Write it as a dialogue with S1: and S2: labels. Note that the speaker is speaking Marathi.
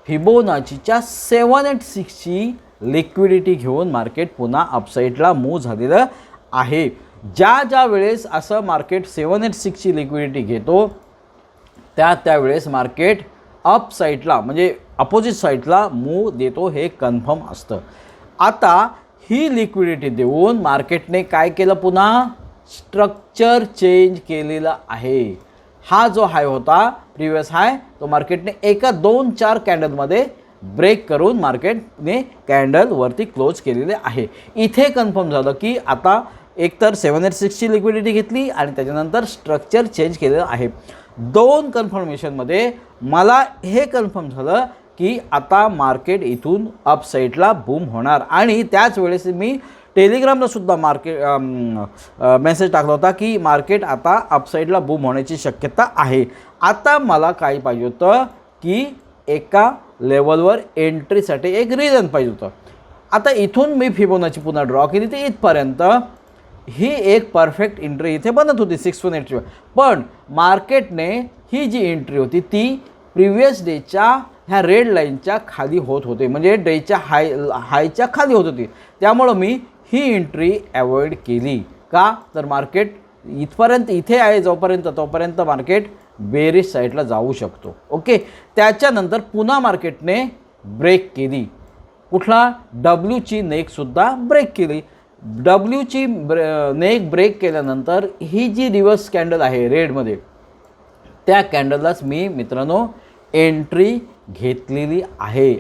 S1: फिबोनाचीच्या 786ची लिक्विडिटी घेऊन मार्केट पुन्हा अपसाईडला मूव्ह झालेलं आहे. ज्या वेळेस असं मार्केट 786ची लिक्विडिटी घेतो त्यावेळेस मार्केट अप साईडला म्हणजे अपोजिट साईडला मूव्ह देतो हे कन्फर्म असतं. आता ही लिक्विडिटी देऊन मार्केटने काय केलं, पुन्हा स्ट्रक्चर चेंज केलेला आहे. हा जो हाय होता प्रिवियस हाय तो मार्केटने एका 2-4 कॅन्डलमध्ये ब्रेक करून मार्केटने कॅन्डलवरती क्लोज केलेले आहे. इथे कन्फर्म झालं की आता एकतर 786ची लिक्विडिटी घेतली आणि त्याच्यानंतर स्ट्रक्चर चेंज केलेलं आहे. 2 कन्फर्मेशनमध्ये मला हे कन्फर्म झालं की आता मार्केट इथून अपसाईडला बूम होणार. आणि त्याच वेळेस मी टेलिग्रामला सुद्धा मेसेज टाकला होता की मार्केट आता अपसाईडला बूम होण्याची शक्यता आहे. आता मला काय पाहिजे होतं की एका लेवलवर एंट्रीसाठी एक रिझन पाहिजे होतं. आता इथून मी फिबोनाची पुन्हा ड्रॉ केली तर इथपर्यंत ही एक परफेक्ट एंट्री इथे बनत होती 618. पण मार्केटने ही जी एंट्री होती ती प्रिवियस डेच्या ह्या रेड लाईनच्या खाली होत होते, म्हणजे डेच्या हायच्या खाली होत होती. त्यामुळं मी ही एंट्री अवॉइड केली. का तर मार्केट इथपर्यंत इथे आहे तोपर्यंत मार्केट बेरिश साईडला जाऊ शकतो. ओके. त्याच्यानंतर पुन्हा मार्केटने ब्रेक केली. कुठला? डब्ल्यूची नेकसुद्धा ब्रेक केली. डब्ल्यूची नेक ब्रेक केल्यानंतर ही जी रिव्हर्स कॅन्डल आहे रेडमध्ये त्या कॅन्डललाच मी मित्रांनो एंट्री घेतलेली आहे.